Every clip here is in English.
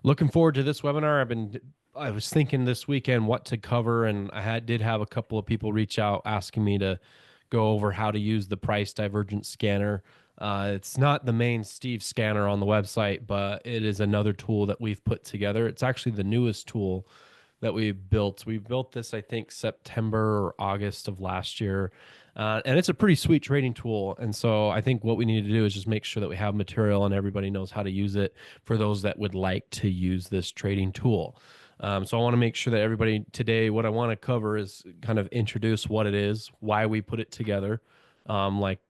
Looking forward to this webinar. I was thinking this weekend what to cover, and did have a couple of people reach out asking me to go over how to use the price divergence scanner. It's not the main Steve scanner on the website, but it is another tool that we've put together. It's actually the newest tool that we built. We built this, I think, September or August of last year. And it's a pretty sweet trading tool. And so I think what we need to do is just make sure that we have material and everybody knows how to use it for those that would like to use this trading tool. So I want to make sure that everybody today, what I want to cover is kind of introduce what it is, why we put it together, like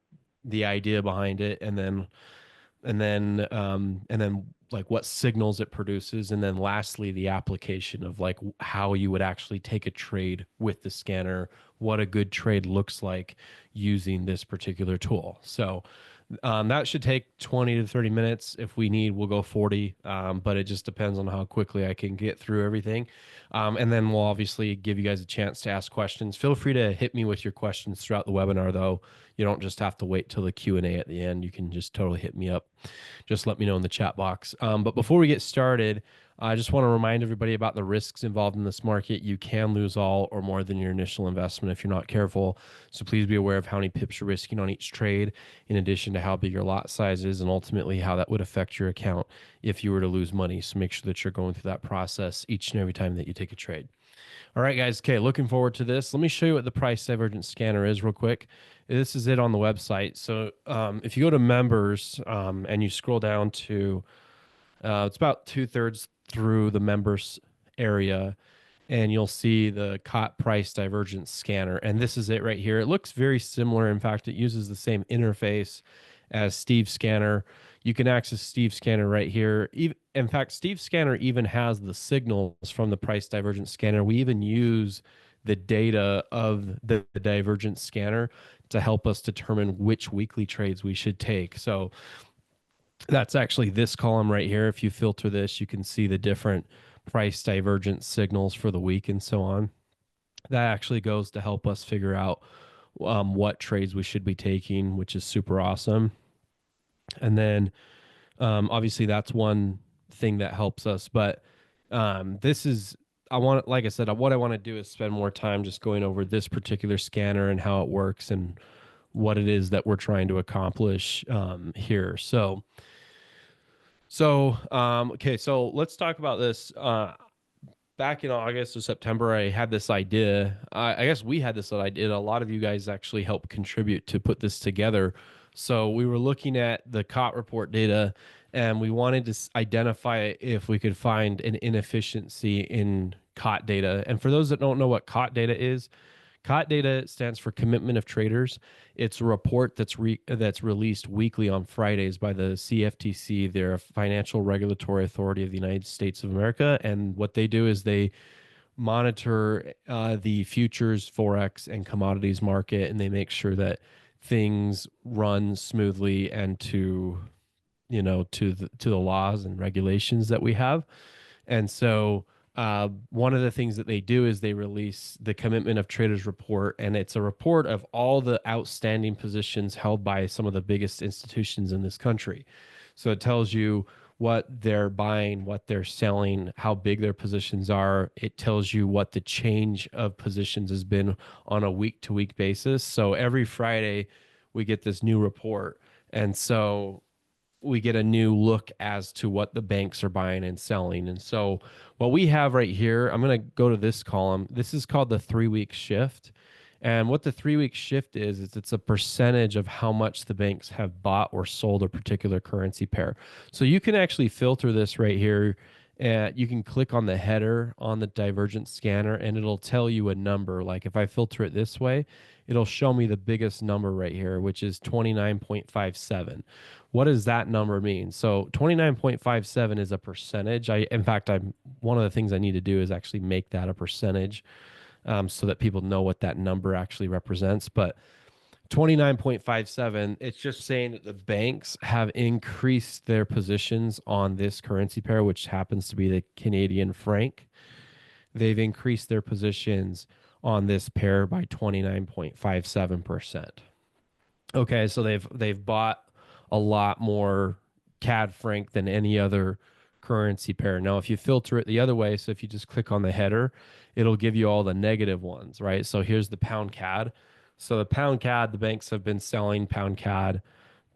the idea behind it, and then like what signals it produces, and then lastly the application of like how you would actually take a trade with the scanner, what a good trade looks like using this particular tool. So that should take 20 to 30 minutes. If we need, we'll go 40, but it just depends on how quickly I can get through everything. And then we'll obviously give you guys a chance to ask questions. Feel free to hit me with your questions throughout the webinar, though. You don't just have to wait till the Q&A at the end. You can just totally hit me up. Just let me know in the chat box. But before we get started, I just want to remind everybody about the risks involved in this market. You can lose all or more than your initial investment if you're not careful. So please be aware of how many pips you're risking on each trade, in addition to how big your lot size is and ultimately how that would affect your account if you were to lose money. So make sure that you're going through that process each and every time that you take a trade. All right, guys. Okay, looking forward to this. Let me show you what the price divergence scanner is real quick. This is it on the website. So if you go to members and you scroll down to, it's about 2/3 through the members area, and you'll see the COT price divergence scanner. And this is it right here. It looks very similar. In fact, it uses the same interface as Steve Scanner. You can access Steve Scanner right here. In fact, Steve Scanner even has the signals from the price divergence scanner. We even use the data of the divergence scanner to help us determine which weekly trades we should take. So that's actually this column right here. If you filter this, you can see the different price divergence signals for the week and so on. That actually goes to help us figure out what trades we should be taking, which is super awesome. And then obviously that's one thing that helps us. But this is, like I said, what I want to do is spend more time just going over this particular scanner and how it works and what it is that we're trying to accomplish here. Okay, so let's talk about this. Back in August or September, I had this idea. I guess we had this idea. A lot of you guys actually helped contribute to put this together. So we were looking at the COT report data, and we wanted to identify if we could find an inefficiency in COT data. And for those that don't know what COT data is, COT data stands for Commitment of Traders. It's a report that's released weekly on Fridays by the CFTC. They're a financial regulatory authority of the United States of America, and what they do is they monitor the futures, forex, and commodities market, and they make sure that things run smoothly and to the laws and regulations that we have. And so one of the things that they do is they release the Commitment of Traders report, and it's a report of all the outstanding positions held by some of the biggest institutions in this country. So it tells you what they're buying, what they're selling, how big their positions are. It tells you what the change of positions has been on a week-to-week basis. So every Friday, we get this new report. And so we get a new look as to what the banks are buying and selling. And so what we have right here, I'm going to go to this column. This is called the 3-week shift. And what the 3-week shift is it's a percentage of how much the banks have bought or sold a particular currency pair. So you can actually filter this right here. And you can click on the header on the divergence scanner, and it'll tell you a number. Like if I filter it this way, it'll show me the biggest number right here, which is 29.57. What does that number mean? So 29.57 is a percentage. In fact, one of the things I need to do is actually make that a percentage so that people know what that number actually represents. But 29.57, it's just saying that the banks have increased their positions on this currency pair, which happens to be the Canadian franc. They've increased their positions on this pair by 29.57%. Okay, so they've bought a lot more CAD franc than any other currency pair. Now, if you filter it the other way, so if you just click on the header, it'll give you all the negative ones, right? So here's the pound CAD. So the pound CAD, the banks have been selling pound CAD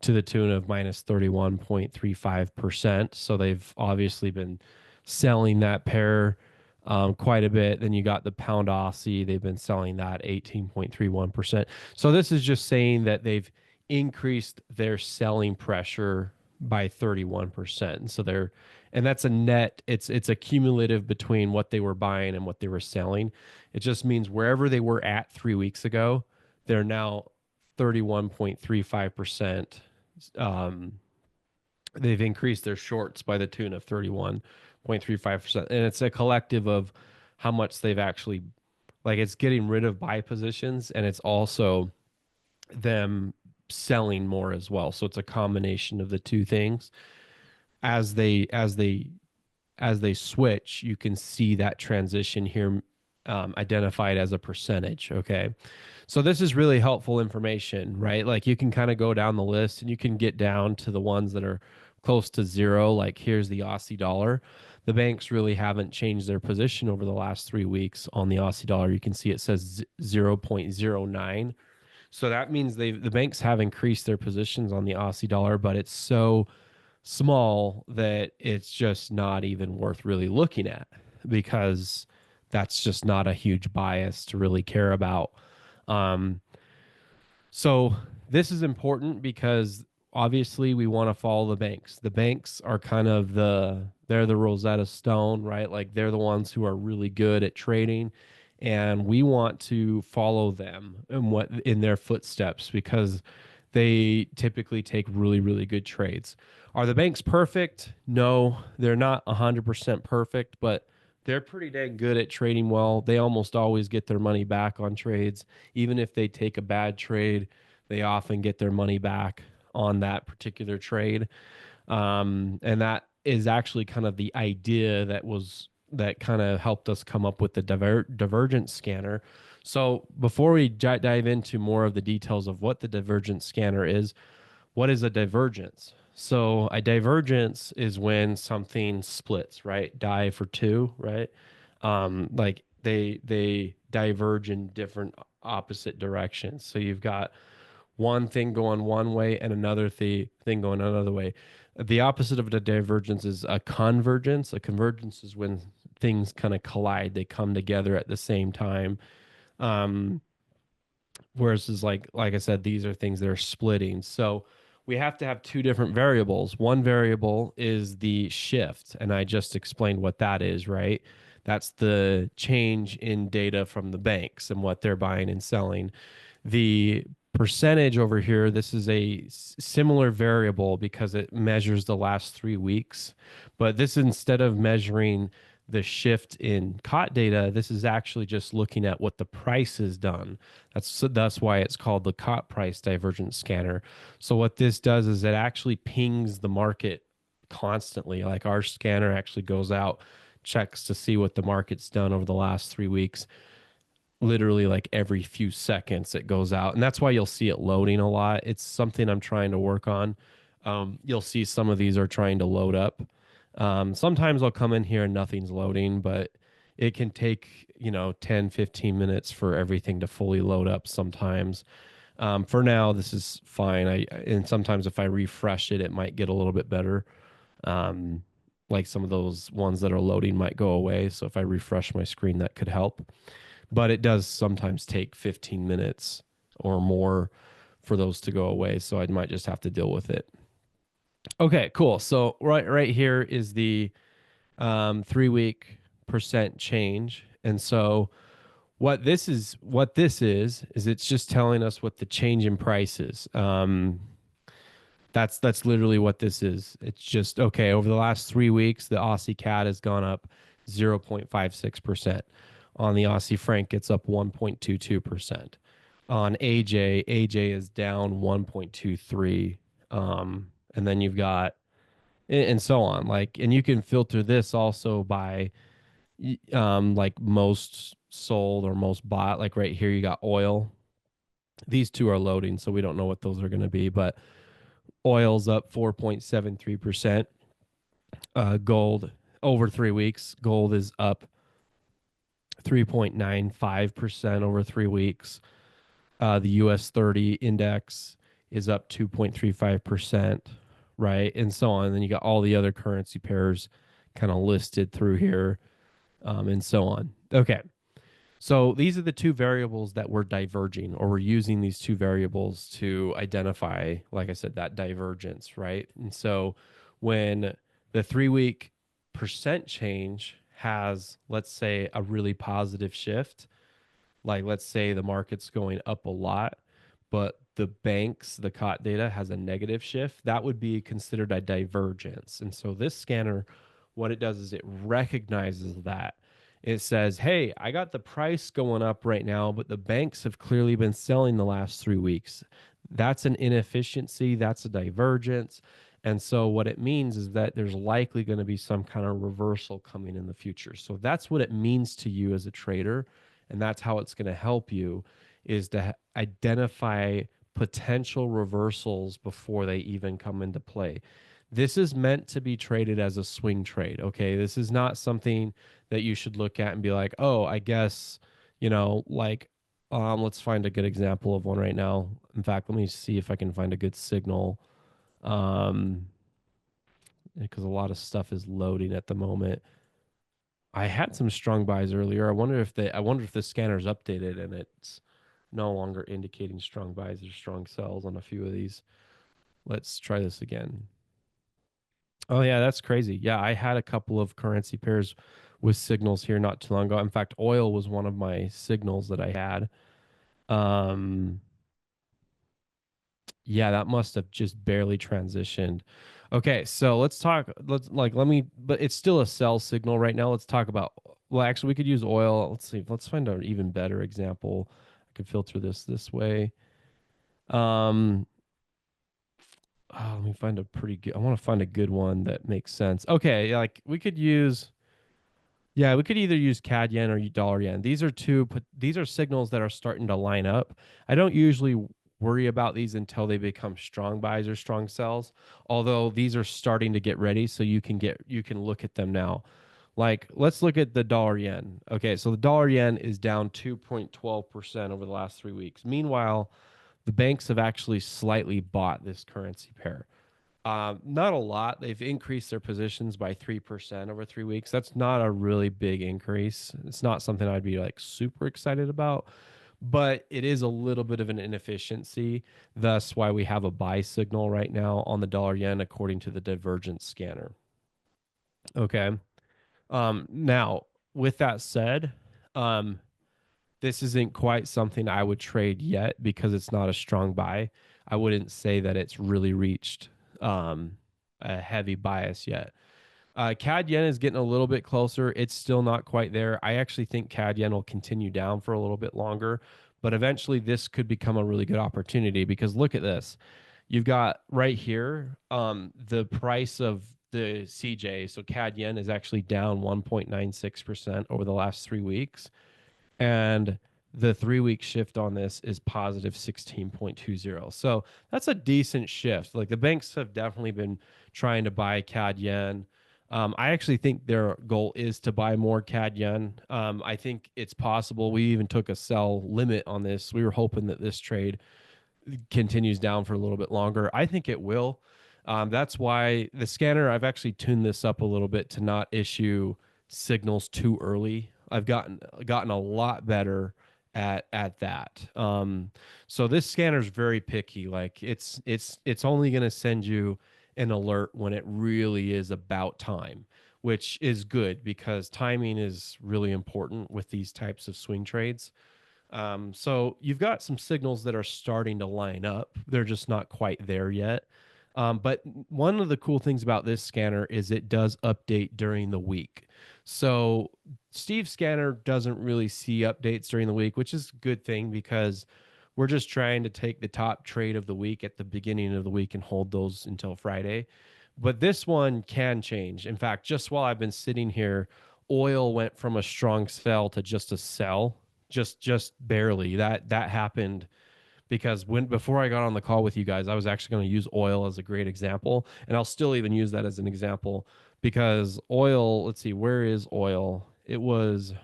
to the tune of minus 31.35%. So they've obviously been selling that pair quite a bit. Then you got the pound Aussie. They've been selling that 18.31%. So this is just saying that they've increased their selling pressure by 31%. And so they're, and that's a net, it's a cumulative between what they were buying and what they were selling. It just means wherever they were at 3 weeks ago, they're now 31.35%. um, they've increased their shorts by the tune of 31.35%. And it's a collective of how much they've actually, like, it's getting rid of buy positions, and it's also them selling more as well. So it's a combination of the two things. As they switch, you can see that transition here, identified as a percentage. Okay. So this is really helpful information, right? Like, you can kind of go down the list and you can get down to the ones that are close to zero. Like, here's the Aussie dollar. The banks really haven't changed their position over the last 3 weeks on the Aussie dollar. You can see it says 0.09. So that means the banks have increased their positions on the Aussie dollar, but it's so small that it's just not even worth really looking at, because that's just not a huge bias to really care about. Um, so this is important because obviously we want to follow the banks. The banks are kind of they're the Rosetta Stone, right? Like, they're the ones who are really good at trading, and we want to follow them in their footsteps, because they typically take really, really good trades. Are the banks perfect? No, they're not 100% perfect, but they're pretty dang good at trading well. They almost always get their money back on trades. Even if they take a bad trade, they often get their money back on that particular trade. And that is actually kind of the idea that kind of helped us come up with the Divergence scanner. So before we dive into more of the details of what the Divergence scanner is, what is a divergence? So a divergence is when something splits, right? Die for two, right? Like, they diverge in different opposite directions. So you've got one thing going one way and another thing going another way. The opposite of a divergence is a convergence. A convergence is when things kind of collide; they come together at the same time. Um, Whereas, is like I said, these are things that are splitting. So we have to have two different variables. One variable is the shift, and I just explained what that is, right? That's the change in data from the banks and what they're buying and selling. The percentage over here, this is a similar variable because it measures the last 3 weeks. But this, instead of measuring the shift in cot data, this is actually just looking at what the price has done. That's why it's called the cot price divergence scanner. So what this does is it actually pings the market constantly. Like, our scanner actually goes out, checks to see what the market's done over the last 3 weeks. Literally, like, every few seconds it goes out, and that's why you'll see it loading a lot. It's something I'm trying to work on. You'll see some of these are trying to load up. Sometimes I'll come in here and nothing's loading, but it can take 10-15 minutes for everything to fully load up sometimes. For now, this is fine. And sometimes if I refresh it, it might get a little bit better. um, like, some of those ones that are loading might go away, so if I refresh my screen, that could help. But it does sometimes take 15 minutes or more for those to go away, so I might just have to deal with it. Okay, cool. So right here is the 3 week percent change. And so what this is it's just telling us what the change in price is. That's literally what this is. It's just, okay, over the last 3 weeks, the Aussie CAD has gone up 0.56%. On the Aussie franc, it's up 1.22%. On AJ is down 1.23. And then you've got, and so on. Like, and you can filter this also by like, most sold or most bought. Like, right here, you got oil. These two are loading, so we don't know what those are going to be, but oil's up 4.73%. Gold over 3 weeks, gold is up 3.95% over 3 weeks. The US 30 index is up 2.35%, right? And so on. And then you got all the other currency pairs kind of listed through here, and so on. Okay. So these are the two variables that we're diverging, or we're using these two variables to identify, like I said, that divergence, right? And so when the 3 week percent change has, let's say, a really positive shift, like let's say the market's going up a lot, but the banks, the COT data has a negative shift, that would be considered a divergence. And so this scanner, what it does is it recognizes that. It says, hey, I got the price going up right now, but the banks have clearly been selling the last 3 weeks. That's an inefficiency, that's a divergence. And so what it means is that there's likely going to be some kind of reversal coming in the future. So that's what it means to you as a trader, and that's how it's going to help you, is to identify potential reversals before they even come into play. This is meant to be traded as a swing trade. Okay, this is not something that you should look at and be like, oh, I guess, like, let's find a good example of one right now. In fact, let me see if I can find a good signal, um because a lot of stuff is loading at the moment. I had some strong buys earlier. I wonder if the scanner's updated and it's no longer indicating strong buys or strong sells on a few of these. Let's try this again. Oh yeah, that's crazy. Yeah, I had a couple of currency pairs with signals here not too long ago. In fact, oil was one of my signals that I had. Um Yeah, that must have just barely transitioned. Okay, so let me, but it's still a sell signal right now. Let's talk about, well, actually, we could use oil. Let's see. Let's find an even better example. I could filter this way. Um, let me find a pretty good, I want to find a good one that makes sense. Okay, yeah, like we could use, yeah, we could either use CAD yen or dollar yen. These are signals that are starting to line up. I don't usually worry about these until they become strong buys or strong sells. Although these are starting to get ready, so you can look at them now. Like let's look at the dollar yen. Okay, so the dollar yen is down 2.12% over the last 3 weeks. Meanwhile, the banks have actually slightly bought this currency pair. Not a lot. They've increased their positions by 3% over 3 weeks. That's not a really big increase. It's not something I'd be like super excited about, but it is a little bit of an inefficiency. Thus, why we have a buy signal right now on the dollar yen, according to the Divergence scanner. Okay. Now, with that said, um, this isn't quite something I would trade yet because it's not a strong buy. I wouldn't say that it's really reached a heavy bias yet. CAD yen is getting a little bit closer. It's still not quite there. I actually think CAD yen will continue down for a little bit longer, but eventually this could become a really good opportunity because look at this. You've got right here the price of the CJ. So CAD yen is actually down 1.96% over the last 3 weeks, and the 3 week shift on this is positive 16.20. So that's a decent shift. Like the banks have definitely been trying to buy CAD yen. I actually think their goal is to buy more CAD yen. I think it's possible. We even took a sell limit on this. We were hoping that this trade continues down for a little bit longer. I think it will. That's why the scanner, I've actually tuned this up a little bit to not issue signals too early. I've gotten a lot better at that. So this scanner is very picky. Like it's only going to send you an alert when it really is about time, which is good because timing is really important with these types of swing trades. So you've got some signals that are starting to line up. They're just not quite there yet. But one of the cool things about this scanner is it does update during the week. So Steve's scanner doesn't really see updates during the week, which is a good thing because we're just trying to take the top trade of the week at the beginning of the week and hold those until Friday. But this one can change. In fact, just while I've been sitting here, oil went from a strong sell to just a sell, just barely. That happened because when before I got on the call with you guys, I was actually going to use oil as a great example, and I'll still even use that as an example because oil, let's see, where is oil? It was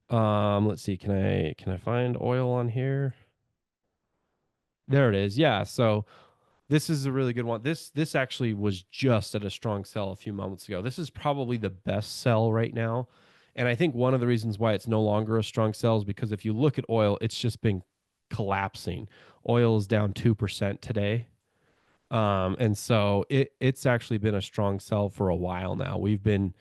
let's see, can I find oil on here? There it is. Yeah, so this is a really good one. This actually was just at a strong sell a few moments ago. This is probably the best sell right now. And I think one of the reasons why it's no longer a strong sell is because if you look at oil, it's just been collapsing. Oil is down 2% today. And so it's actually been a strong sell for a while now. We've been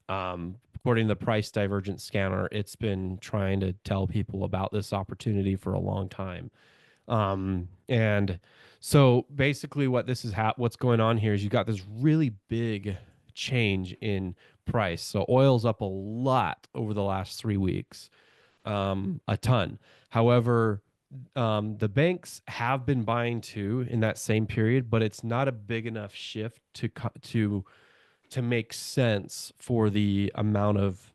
according to the price divergence scanner, it's been trying to tell people about this opportunity for a long time. And so basically what this is what's going on here is you got this really big change in price. So oil's up a lot over the last 3 weeks, a ton. However, the banks have been buying too in that same period, but it's not a big enough shift to make sense for the amount of.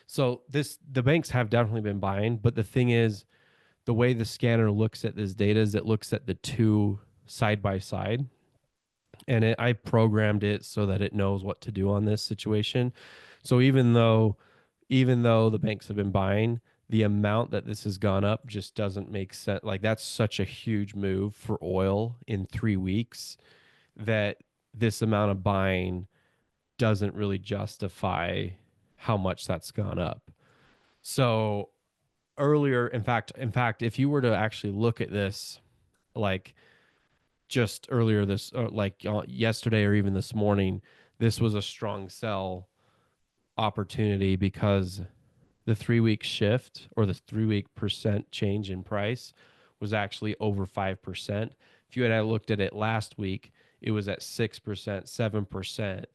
So the banks have definitely been buying, but the thing is, the way the scanner looks at this data is it looks at the two side by side, and I programmed it so that it knows what to do on this situation. So even though the banks have been buying, the amount that this has gone up just doesn't make sense. Like that's such a huge move for oil in 3 weeks that this amount of buying doesn't really justify how much that's gone up. So earlier, in fact, if you were to actually look at this, like just earlier this, like yesterday or even this morning, this was a strong sell opportunity because the 3 week shift or the 3 week percent change in price was actually over 5%. If you had looked at it last week, it was at 6%, 7%,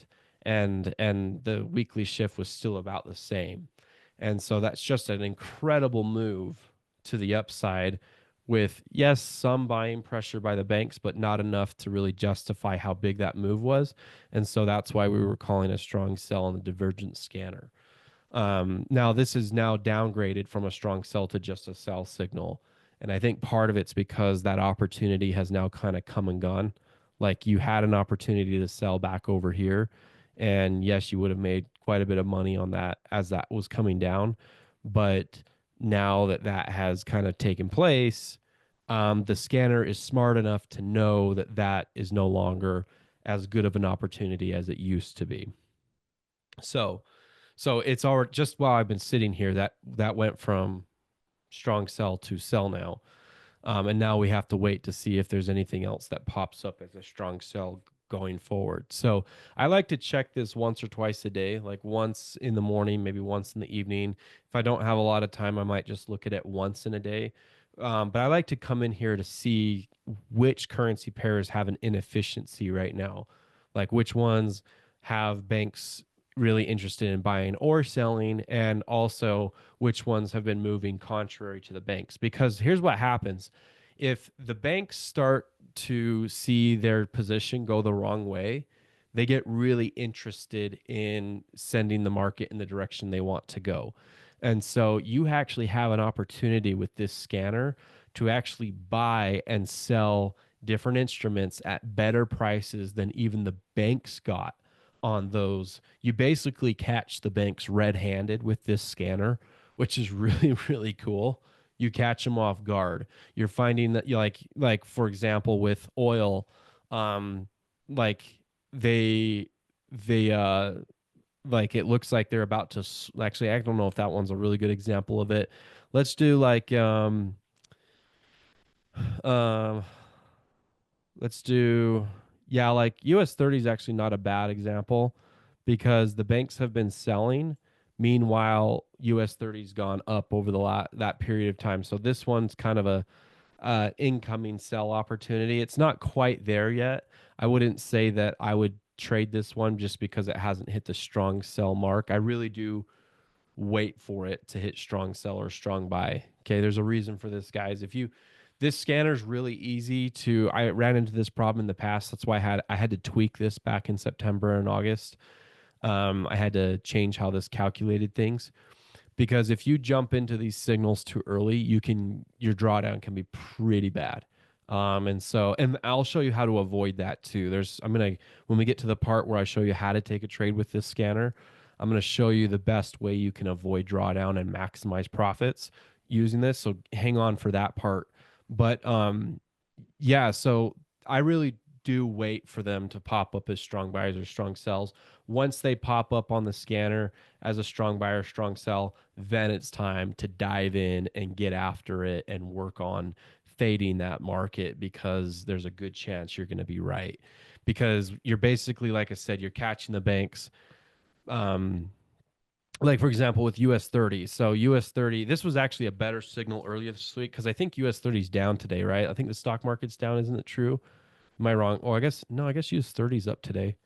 and the weekly shift was still about the same. And so that's just an incredible move to the upside with, yes, some buying pressure by the banks, but not enough to really justify how big that move was. And so that's why we were calling a strong sell on the divergence scanner. Now this is now downgraded from a strong sell to just a sell signal. And I think part of it's because that opportunity has now kind of come and gone. Like you had an opportunity to sell back over here. And yes, you would have made quite a bit of money on that as that was coming down. But now that that has kind of taken place, the scanner is smart enough to know that that is no longer as good of an opportunity as it used to be. So, so it's already just while I've been sitting here that went from strong sell to sell now. And now we have to wait to see if there's anything else that pops up as a strong sell going forward. So I like to check this once or twice a day, like once in the morning, maybe once in the evening. If I don't have a lot of time, I might just look at it once in a day. But I like to come in here to see which currency pairs have an inefficiency right now, like which ones have banks really interested in buying or selling, and also which ones have been moving contrary to the banks. Because here's what happens: if the banks start to see their position go the wrong way, they get really interested in sending the market in the direction they want to go. And so you actually have an opportunity with this scanner to actually buy and sell different instruments at better prices than even the banks got on those. You basically catch the banks red-handed with this scanner, which is really really cool. You catch them off guard. You're finding that you like for example with oil, like they like it looks like they're about to actually, I don't know if that one's a really good example of it. Let's do like um let's do, yeah, like US 30 is actually not a bad example because the banks have been selling. Meanwhile, US 30's gone up over that period of time. So this one's kind of a incoming sell opportunity. It's not quite there yet. I wouldn't say that I would trade this one just because it hasn't hit the strong sell mark. I really do wait for it to hit strong sell or strong buy. Okay, there's a reason for this, guys. If you This scanner is really easy to, I ran into this problem in the past. That's why I had to tweak this back in September and August. I had to change how this calculated things. because if you jump into these signals too early, your drawdown can be pretty bad. And I'll show you how to avoid that too. When we get to the part where I show you how to take a trade with this scanner, I'm going to show you the best way you can avoid drawdown and maximize profits using this. So hang on for that part. But yeah, so I really do wait for them to pop up as strong buyers or strong sells. Once they pop up on the scanner as a strong buyer, strong sell, then it's time to dive in and get after it and work on fading that market, because there's a good chance you're going to be right. Because you're basically, like I said, you're catching the banks. Like for example with US 30. So US 30, this was actually a better signal earlier this week because I think US 30 is down today, right? I think the stock market's down, isn't it true? Am I wrong? Oh, I guess no, I guess US 30 is up today,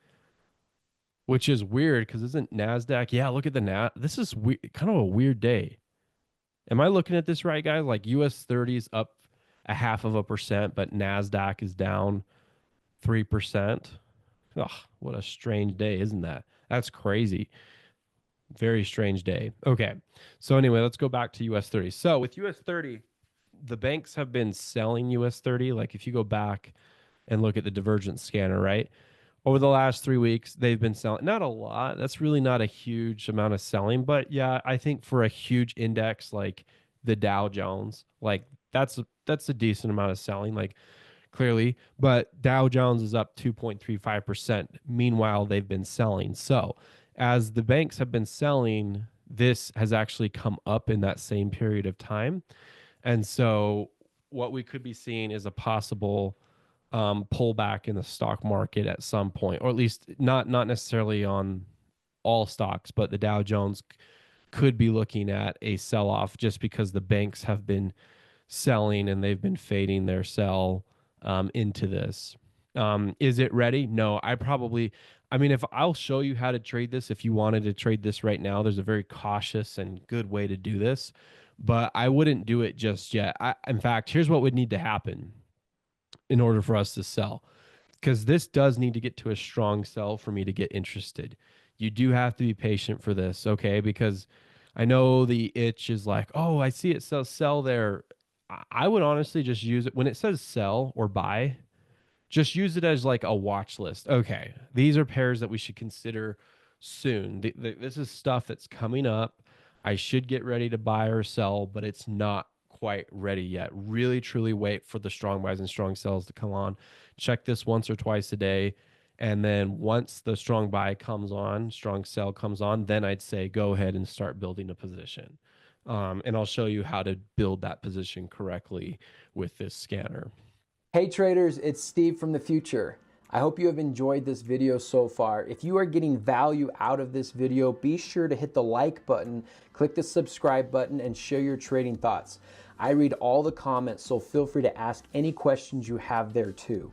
which is weird because isn't NASDAQ? Yeah, look at the This is kind of a weird day. Am I looking at this right, guys? Like US 30 is up a half of a percent, but NASDAQ is down 3%. Ugh, what a strange day, isn't that? That's crazy. Very strange day. Okay. So anyway, let's go back to US 30. So with US 30, the banks have been selling US 30. Like if you go back and look at the Divergence scanner, right? Over the last 3 weeks, they've been selling not a lot. That's really not a huge amount of selling, but yeah, I think for a huge index like the Dow Jones, like that's a decent amount of selling. Like clearly, but Dow Jones is up 2.35%. Meanwhile, they've been selling. So, as the banks have been selling, this has actually come up in that same period of time. And so, what we could be seeing is a possible pullback in the stock market at some point, or at least not necessarily on all stocks, but the Dow Jones could be looking at a sell off just because the banks have been selling and they've been fading their sell into this. Is it ready? No, I mean, if I'll show you how to trade this, if you wanted to trade this right now, there's a very cautious and good way to do this, but I wouldn't do it just yet. In fact, here's what would need to happen in order for us to sell, because this does need to get to a strong sell for me to get interested. You do have to be patient for this, okay? Because I know the itch is like, oh, I see it sell there. I would honestly just use it when it says sell or buy, just use it as like a watch list. Okay, these are pairs that we should consider soon. This is stuff that's coming up. I should get ready to buy or sell, but it's not quite ready yet. Really, truly wait for the strong buys and strong sells to come on. Check this once or twice a day. And then once the strong buy comes on, strong sell comes on, then I'd say go ahead and start building a position. And I'll show you how to build that position correctly with this scanner. Hey traders, it's Steve from the future. I hope you have enjoyed this video so far. If you are getting value out of this video, be sure to hit the like button, click the subscribe button, and share your trading thoughts. I read all the comments, so feel free to ask any questions you have there too.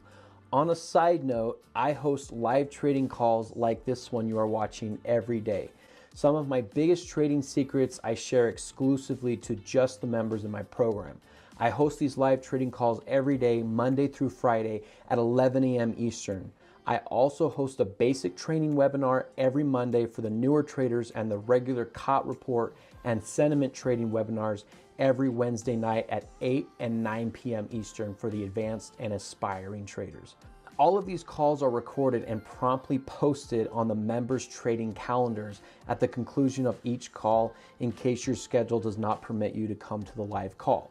On a side note, I host live trading calls like this one you are watching every day. Some of my biggest trading secrets I share exclusively to just the members in my program. I host these live trading calls every day, Monday through Friday at 11 a.m. Eastern. I also host a basic training webinar every Monday for the newer traders and the regular COT report and sentiment trading webinars every Wednesday night at 8 and 9 p.m. Eastern for the advanced and aspiring traders. All of these calls are recorded and promptly posted on the members' trading calendars at the conclusion of each call in case your schedule does not permit you to come to the live call.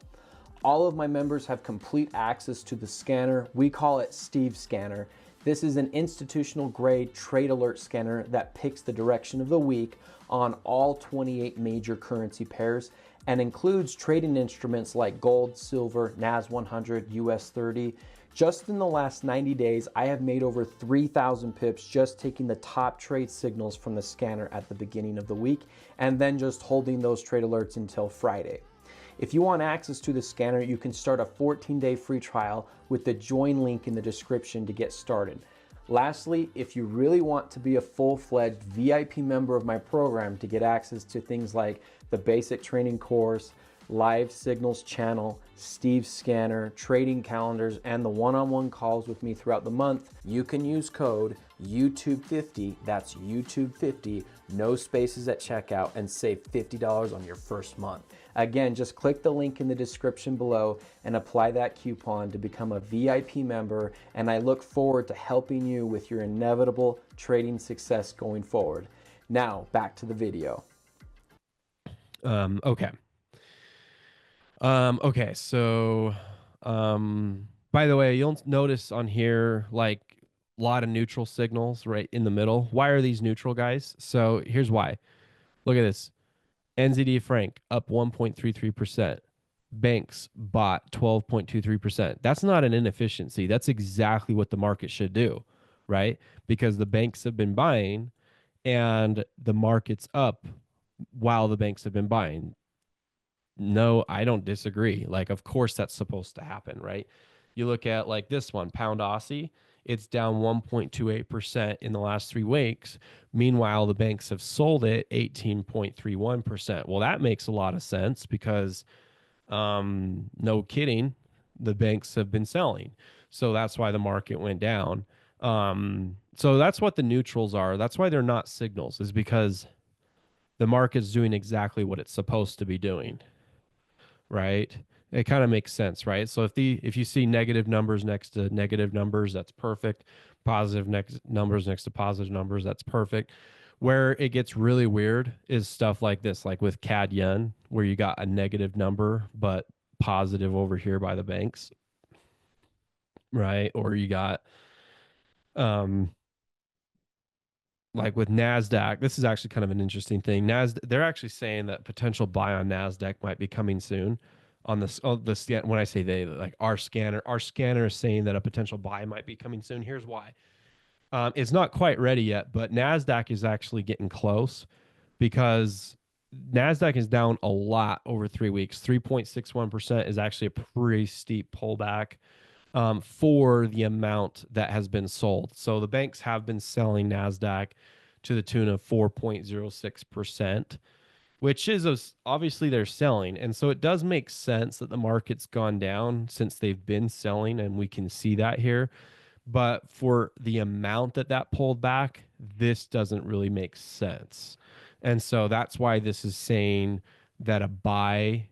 All of my members have complete access to the scanner. We call it Steve Scanner. This is an institutional grade trade alert scanner that picks the direction of the week on all 28 major currency pairs and includes trading instruments like gold, silver, NAS 100, US 30. Just in the last 90 days, I have made over 3,000 pips just taking the top trade signals from the scanner at the beginning of the week and then just holding those trade alerts until Friday. If you want access to the scanner, you can start a 14-day free trial with the join link in the description to get started. Lastly, if you really want to be a full-fledged VIP member of my program to get access to things like the basic training course, live signals channel, Steve's scanner, trading calendars, and the one-on-one calls with me throughout the month, you can use code YouTube50, that's YouTube50, no spaces at checkout, and save $50 on your first month. Again, just click the link in the description below and apply that coupon to become a VIP member, and I look forward to helping you with your inevitable trading success going forward. Now, back to the video. Okay. Okay. So, by the way, you'll notice on here like a lot of neutral signals right in the middle. Why are these neutral, guys? So here's why. Look at this. NZD franc up 1.33%. Banks bought 12.23%. That's not an inefficiency. That's exactly what the market should do, right? Because the banks have been buying and the market's up while the banks have been buying. No, I don't disagree. Like, of course, that's supposed to happen, right? You look at like this one, pound Aussie, it's down 1.28% in the last 3 weeks. Meanwhile, the banks have sold it 18.31%. Well, that makes a lot of sense because, no kidding, the banks have been selling. So that's why the market went down. So that's what the neutrals are. That's why they're not signals, is because the market's doing exactly what it's supposed to be doing, right? It kind of makes sense, right? So if you see negative numbers next to negative numbers, that's perfect. Positive next numbers next to positive numbers, that's perfect. Where it gets really weird is stuff like this, like with CAD yen, where you got a negative number but positive over here by the banks, right? Or you got um like with Nasdaq, this is actually kind of an interesting thing. Nasdaq, they're actually saying that potential buy on Nasdaq might be coming soon. On this, the scan. When I say they, like our scanner is saying that a potential buy might be coming soon. Here's why. It's not quite ready yet, but Nasdaq is actually getting close because Nasdaq is down a lot over 3 weeks. 3.61% is actually a pretty steep pullback, for the amount that has been sold. So the banks have been selling NASDAQ to the tune of 4.06%, which is obviously they're selling. And so it does make sense that the market's gone down since they've been selling, and we can see that here. But for the amount that pulled back, this doesn't really make sense. And so that's why this is saying that a buy,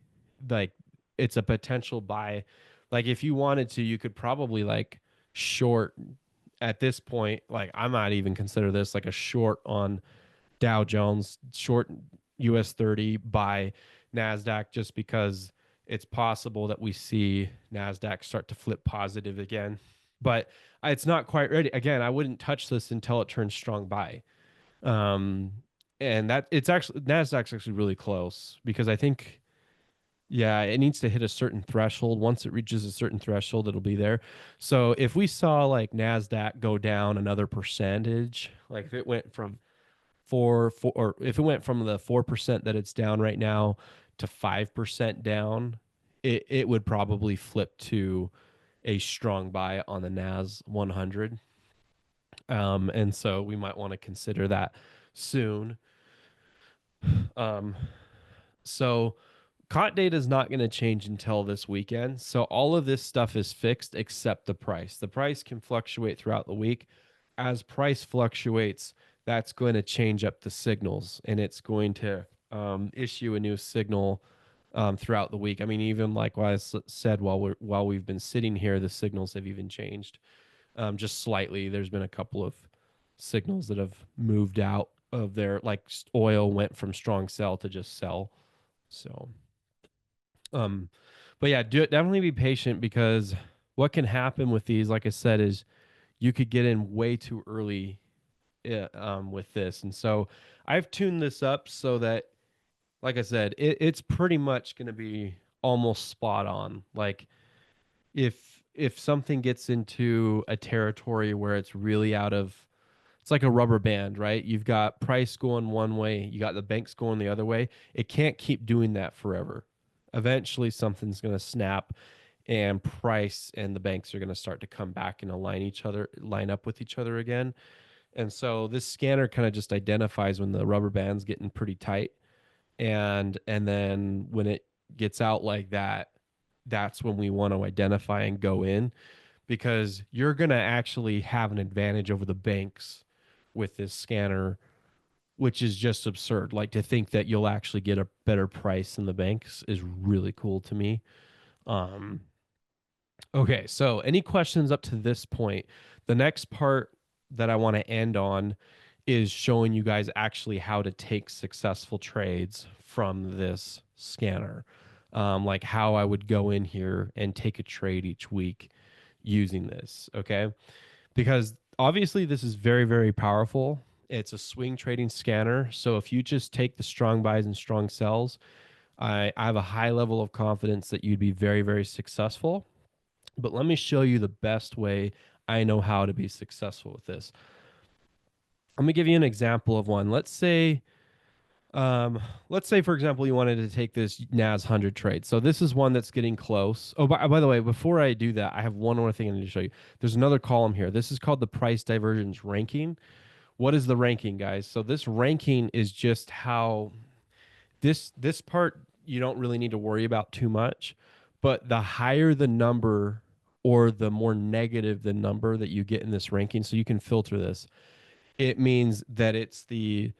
like it's a potential buy. Like if you wanted to, you could probably like short at this point. Like I might even consider this like a short on Dow Jones, short US 30, buy NASDAQ, just because it's possible that we see NASDAQ start to flip positive again. But it's not quite ready. Again, I wouldn't touch this until it turns strong buy. Um, and that it's actually NASDAQ's actually really close because I think, yeah, it needs to hit a certain threshold. Once it reaches a certain threshold, it'll be there. So if we saw like NASDAQ go down another percentage, like if it went from four, or if it went from the 4% that it's down right now to 5% down, it would probably flip to a strong buy on the NAS 100. And so we might want to consider that soon. Um, so Cot data is not going to change until this weekend. So all of this stuff is fixed except the price. The price can fluctuate throughout the week. As price fluctuates, that's going to change up the signals, and it's going to issue a new signal throughout the week. I mean, even like what I said, while we've been sitting here, the signals have even changed just slightly. There's been a couple of signals that have moved out of their, like oil went from strong sell to just sell. So um, but yeah, definitely be patient, because what can happen with these, like I said, is you could get in way too early with this. And so I've tuned this up so that, like I said, it's pretty much going to be almost spot on. Like if something gets into a territory where it's really out of, it's like a rubber band, right? You've got price going one way, you got the banks going the other way. It can't keep doing that forever. Eventually something's going to snap, and price and the banks are going to start to come back and line up with each other again. And so this scanner kind of just identifies when the rubber band's getting pretty tight, and then gets out like that, that's when we want to identify and go in, because you're going to actually have an advantage over the banks with this scanner, which is just absurd. Like, to think that you'll actually get a better price than the banks is really cool to me. Um, okay, so any questions up to this point? The next part that I want to end on is showing you guys actually how to take successful trades from this scanner. Like how I would go in here and take a trade each week using this. Okay. Because obviously this is very, very powerful. It's a swing trading scanner. So if you just take the strong buys and strong sells, I have a high level of confidence that you'd be very, very successful. But let me show you the best way I know how to be successful with this. Let me give you an example of one. Um, let's say, for example, you wanted to take this NAS 100 trade. So this is one that's getting close. Oh, by the way, before I do that, I have one more thing I need to show you. There's another column here. This is called the price divergence ranking. What is the ranking, guys? So this ranking is just how this part you don't really need to worry about too much, but the higher the number or the more negative the number that you get in this ranking, so you can filter this. It means that it's the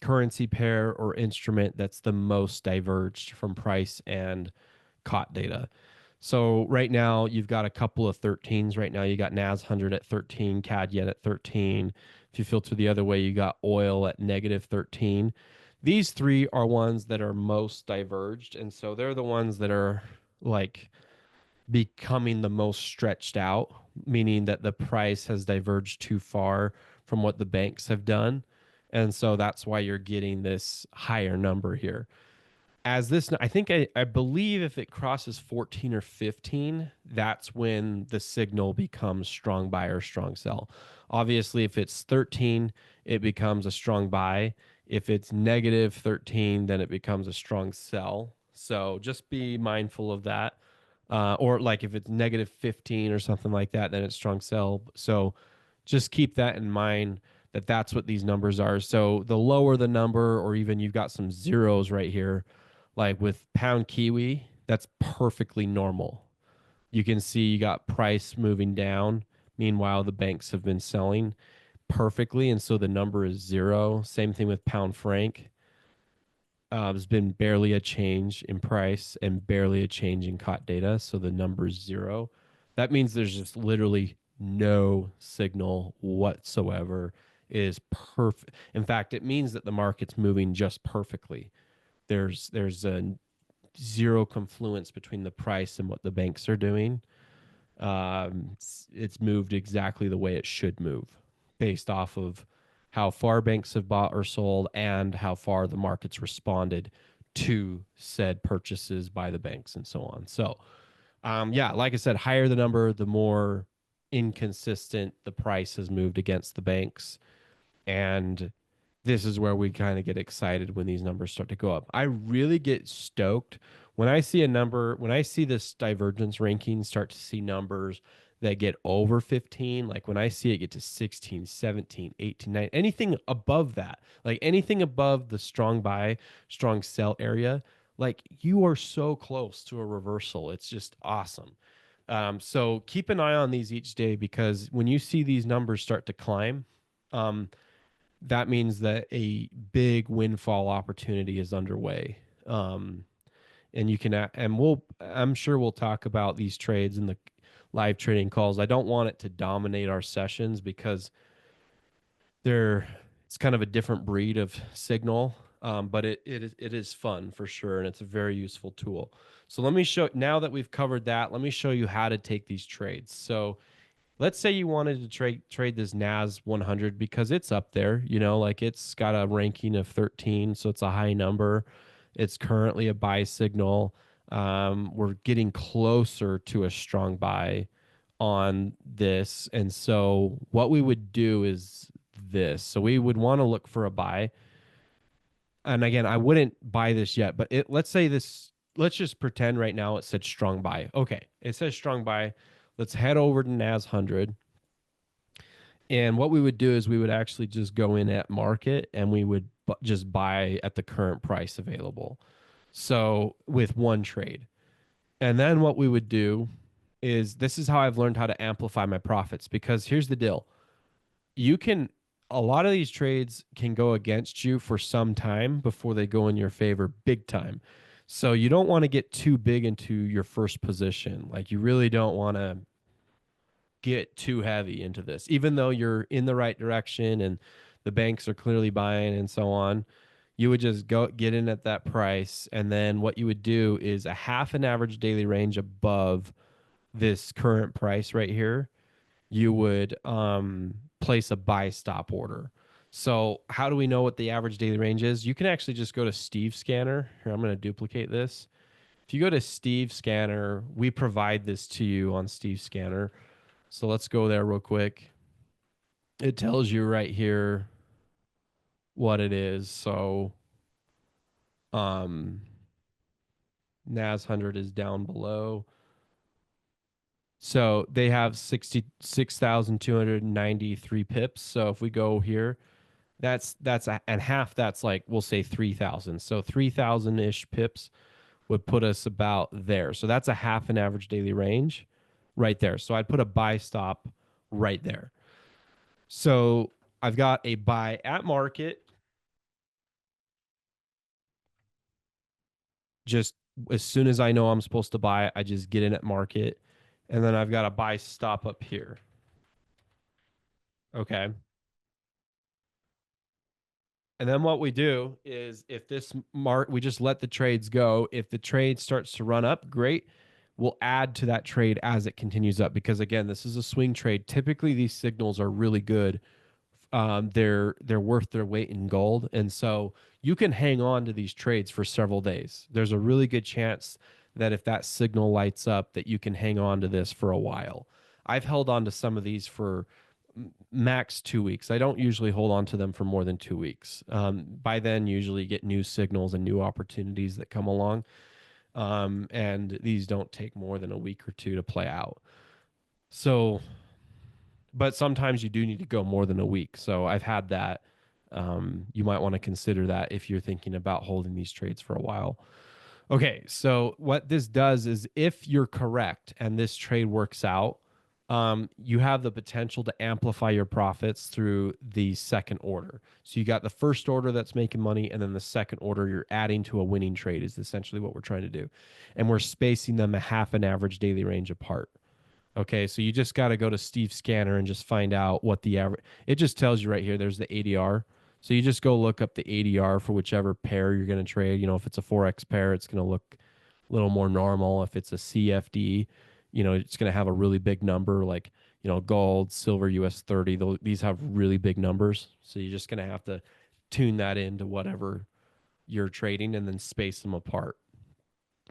currency pair or instrument that's the most diverged from price and caught data. So right now you've got a couple of 13s. Right now you got NAS 100 at 13, CAD yen at 13. If you filter the other way, you got oil at negative 13. These three are ones that are most diverged, and so they're the ones that are like becoming the most stretched out, meaning that the price has diverged too far from what the banks have done. And so that's why you're getting this higher number here. As this, I believe if it crosses 14 or 15, that's when the signal becomes strong buy or strong sell. Obviously, if it's 13, it becomes a strong buy. If it's negative 13, then it becomes a strong sell. So just be mindful of that. Or like if it's negative 15 or something like that, then it's strong sell. So just keep that in mind, that that's what these numbers are. So the lower the number, or even you've got some zeros right here, like with pound Kiwi, that's perfectly normal. You can see you got price moving down. Meanwhile, the banks have been selling perfectly. And so the number is zero. Same thing with pound franc. There's been barely a change in price and barely a change in caught data. So the number is zero. That means there's just literally no signal whatsoever. It is perfect. In fact, it means that the market's moving just perfectly. There's a zero confluence between the price and what the banks are doing. It's moved exactly the way it should move, based off of how far banks have bought or sold and how far the market's responded to said purchases by the banks and so on. So, yeah, like I said, higher the number, the more inconsistent the price has moved against the banks. And this is where we kind of get excited when these numbers start to go up. I really get stoked when I see a number, when I see this divergence ranking start to see numbers that get over 15, like when I see it get to 16, 17, 18, 19, anything above that, like anything above the strong buy, strong sell area, like you are so close to a reversal. It's just awesome. So keep an eye on these each day, because when you see these numbers start to climb, um, that means that a big windfall opportunity is underway. And you can, and I'm sure we'll talk about these trades in the live trading calls. I don't want it to dominate our sessions, because it's kind of a different breed of signal. But it is fun for sure, and it's a very useful tool. So let me show, now that we've covered that, let me show you how to take these trades. So let's say you wanted to trade this NAS 100, because it's up there, like it's got a ranking of 13, so it's a high number. It's currently a buy signal. We're getting closer to a strong buy on this, and so what we would do is this. So we would want to look for a buy. And again, I wouldn't buy this yet, but let's say this. Let's just pretend right now it said strong buy. Okay, it says strong buy. Let's head over to NAS 100. And what we would do is we would actually just go in at market, and we would just buy at the current price available. So with one trade. And then what we would do is this is how I've learned how to amplify my profits, because here's the deal. You can A lot of these trades can go against you for some time before they go in your favor big time. So you don't want to get too big into your first position. Like you really don't want to get too heavy into this, even though you're in the right direction and the banks are clearly buying and so on. You would just go get in at that price. And then what you would do is a half an average daily range above this current price right here, you would place a buy stop order. So, how do we know what the average daily range is? You can actually just go to Steve Scanner. Here, I'm going to duplicate this. If you go to Steve Scanner, we provide this to you on Steve Scanner. So let's go there real quick. It tells you right here what it is. So um NAS 100 is down below. So they have 66,293 pips. So if we go here, and half that's like we'll say 3,000. So 3,000 ish pips would put us about there. So that's a half an average daily range right there. So I'd put a buy stop right there. So I've got a buy at market. Just as soon as I know I'm supposed to buy, I just get in at market. And then I've got a buy stop up here. Okay. And then what we do is if we just let the trades go. If the trade starts to run up, great. We'll add to that trade as it continues up, because again, this is a swing trade. Typically, these signals are really good. They're worth their weight in gold, and so you can hang on to these trades for several days. There's a really good chance that if that signal lights up, that you can hang on to this for a while. I've held on to some of these for max 2 weeks. I don't usually hold on to them for more than 2 weeks. By then, usually get new signals and new opportunities that come along, and these don't take more than a week or two to play out. So but sometimes you do need to go more than a week. So I've had that. You might want to consider that if you're thinking about holding these trades for a while. Okay, so what this does is if you're correct and this trade works out, you have the potential to amplify your profits through the second order. So you got the first order that's making money, and then the second order you're adding to a winning trade is essentially what we're trying to do. And we're spacing them a half an average daily range apart. Okay, so you just got to go to Steve Scanner and just find out what the average. It just tells you right here. There's the ADR. So you just go look up the ADR for whichever pair you're going to trade. You know, if it's a forex pair, it's going to look a little more normal. If it's a CFD, it's going to have a really big number, like gold, silver, US 30. These have really big numbers. So you're just going to have to tune that into whatever you're trading and then space them apart.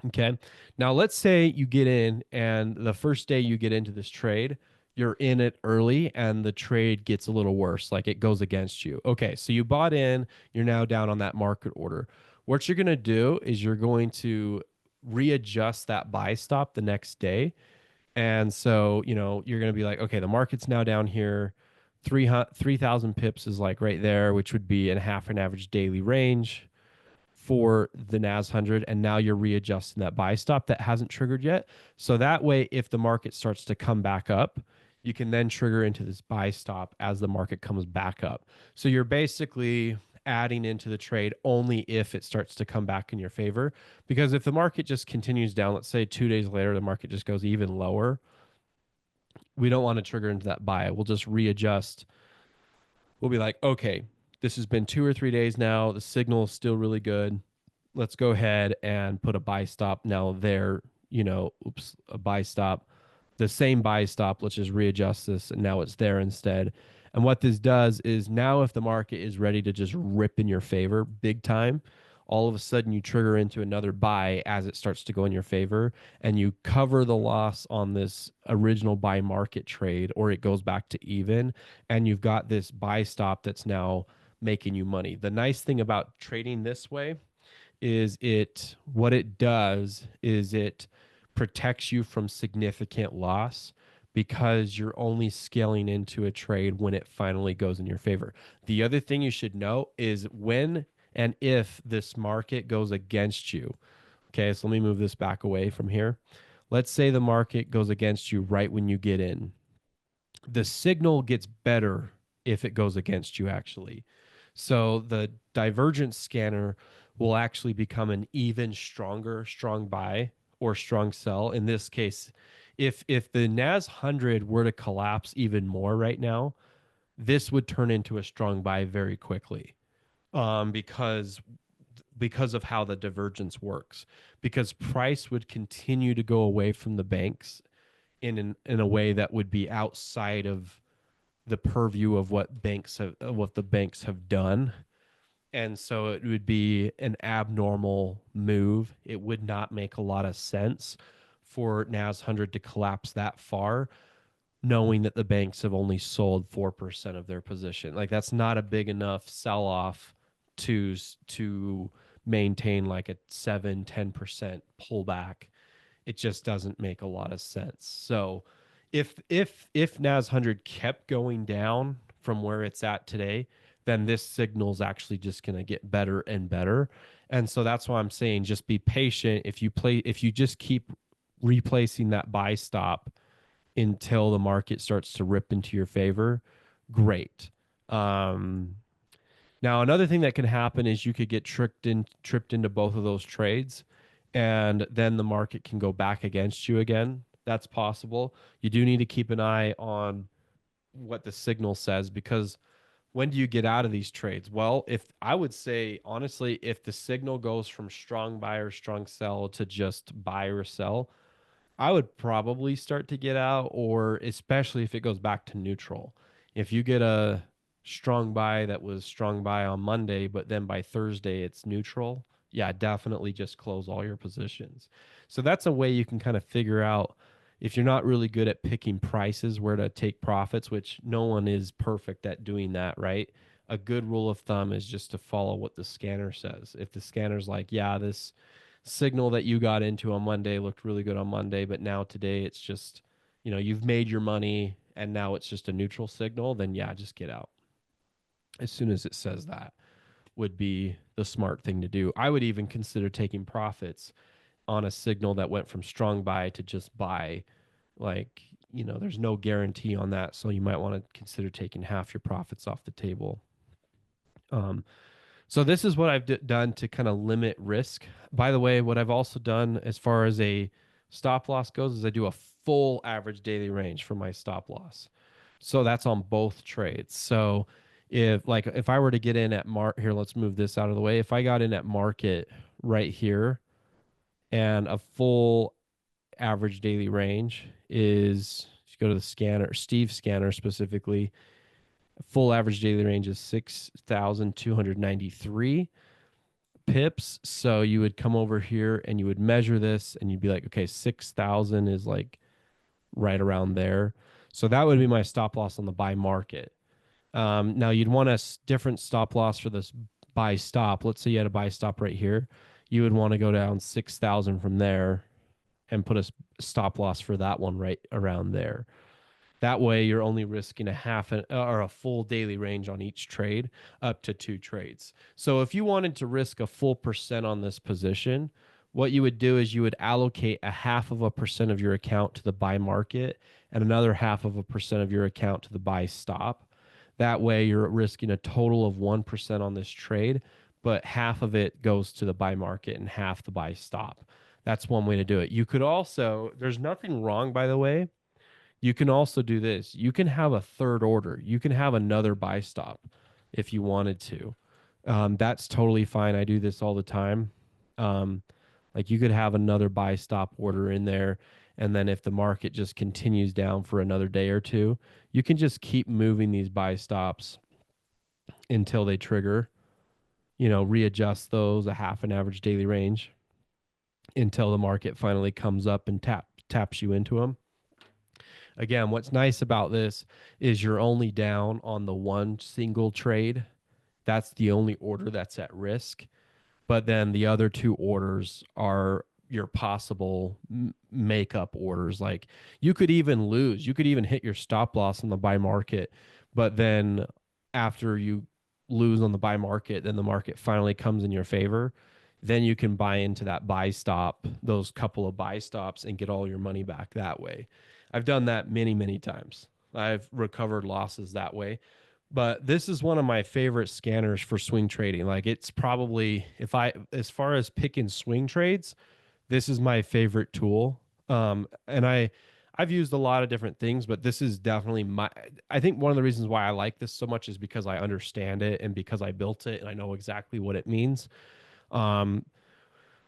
Okay. Now let's say you get in and the first day you get into this trade, you're in it early and the trade gets a little worse, like it goes against you. Okay. So you bought in, you're now down on that market order. What you're going to do is you're going to readjust that buy stop the next day. And so, you're going to be like, okay, the market's now down here. 3,000 pips is like right there, which would be in half an average daily range for the NAS 100, and now you're readjusting that buy stop that hasn't triggered yet. So that way, if the market starts to come back up, you can then trigger into this buy stop as the market comes back up. So you're basically adding into the trade only if it starts to come back in your favor. Because if the market just continues down, let's say 2 days later, the market just goes even lower, we don't want to trigger into that buy. We'll just readjust. We'll be like, okay, this has been 2 or 3 days now. The signal is still really good. Let's go ahead and put a buy stop now there, a buy stop, the same buy stop. Let's just readjust this. And now it's there instead. And what this does is now if the market is ready to just rip in your favor big time, all of a sudden you trigger into another buy as it starts to go in your favor, and you cover the loss on this original buy market trade, or it goes back to even, and you've got this buy stop that's now making you money. The nice thing about trading this way is what it does is it protects you from significant loss, because you're only scaling into a trade when it finally goes in your favor. The other thing you should know is when and if this market goes against you. Okay, so let me move this back away from here. Let's say the market goes against you right when you get in. The signal gets better if it goes against you, actually. So the divergence scanner will actually become an even stronger strong buy or strong sell. In this case, if the NAS 100 were to collapse even more right now, this would turn into a strong buy very quickly, because of how the divergence works. Because price would continue to go away from the banks in a way that would be outside of the purview of what the banks have done, and so it would be an abnormal move. It would not make a lot of sense for NAS 100 to collapse that far, knowing that the banks have only sold 4% of their position. Like that's not a big enough sell off to maintain like a 7-10% pullback. It just doesn't make a lot of sense. So if NAS 100 kept going down from where it's at today, then this signal is actually just going to get better and better. And so that's why I'm saying just be patient. If you just keep replacing that buy stop until the market starts to rip into your favor, great. Um, Now, another thing that can happen is you could get tripped into both of those trades, and then the market can go back against you again. That's possible. You do need to keep an eye on what the signal says, because when do you get out of these trades? Well, if I would say honestly, if the signal goes from strong buy or strong sell to just buy or sell, I would probably start to get out, or especially if it goes back to neutral. If you get a strong buy that was strong buy on Monday, but then by Thursday it's neutral, yeah, definitely just close all your positions. So that's a way you can kind of figure out, if you're not really good at picking prices, where to take profits, which no one is perfect at doing that, right? A good rule of thumb is just to follow what the scanner says. If the scanner's like, yeah, this signal that you got into on Monday looked really good on Monday, but now today it's just, you've made your money and now it's just a neutral signal, then yeah, just get out. As soon as it says that would be the smart thing to do. I would even consider taking profits on a signal that went from strong buy to just buy. Like, there's no guarantee on that. So you might want to consider taking half your profits off the table. Um, So this is what I've done to kind of limit risk. By the way, what I've also done as far as a stop loss goes is I do a full average daily range for my stop loss. So that's on both trades. So if I were to get in at here, let's move this out of the way. If I got in at market right here, and a full average daily range is, if you go to the scanner, Steve scanner specifically, full average daily range is 6,293 pips. So you would come over here and you would measure this and you'd be like, okay, 6,000 is like right around there. So that would be my stop loss on the buy market. Now you'd want a different stop loss for this buy stop. Let's say you had a buy stop right here. You would want to go down 6,000 from there and put a stop loss for that one right around there. That way, you're only risking or a full daily range on each trade, up to 2 trades. So if you wanted to risk a full percent on this position, what you would do is you would allocate a 0.5% of your account to the buy market and another 0.5% of your account to the buy stop. That way, you're risking a total of 1% on this trade, but half of it goes to the buy market and half the buy stop. That's one way to do it. You could also, there's nothing wrong, by the way, you can also do this. You can have a third order. You can have another buy stop if you wanted to. That's totally fine. I do this all the time. Um, like you could have another buy stop order in there. And then if the market just continues down for another day or two, you can just keep moving these buy stops until they trigger, readjust those a half an average daily range until the market finally comes up and taps you into them. Again, what's nice about this is you're only down on the one single trade. That's the only order that's at risk. But then the other 2 orders are your possible makeup orders. Like you could even lose, you could even hit your stop loss on the buy market, but then after you lose on the buy market, then the market finally comes in your favor. Then you can buy into that buy stop, those couple of buy stops, and get all your money back that way. I've done that many, many times. I've recovered losses that way. But this is one of my favorite scanners for swing trading. Like it's probably, if I, as far as picking swing trades, this is my favorite tool. And I've used a lot of different things, but this is definitely my, I think one of the reasons why I like this so much is because I understand it and because I built it and I know exactly what it means. Um,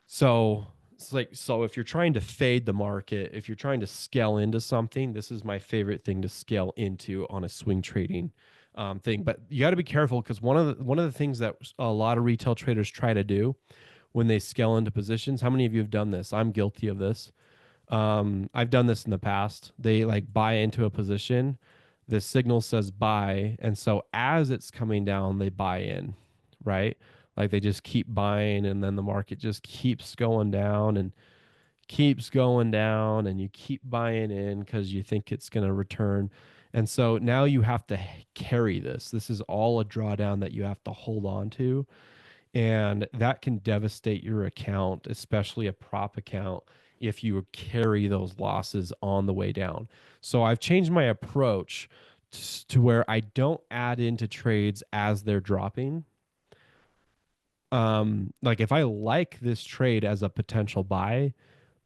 so it's like, so if you're trying to fade the market, if you're trying to scale into something, this is my favorite thing to scale into on a swing trading thing. But you got to be careful because one of the things that a lot of retail traders try to do when they scale into positions. How many of you have done this? I'm guilty of this. I've done this in the past. They like buy into a position, the signal says buy, and so as it's coming down, they buy in, right? Like they just keep buying, and then the market just keeps going down and keeps going down, and you keep buying in because you think it's going to return. And so now you have to carry this. This is all a drawdown that you have to hold on to, and that can devastate your account, especially a prop account, if you carry those losses on the way down. So I've changed my approach to where I don't add into trades as they're dropping. Like if I like this trade as a potential buy,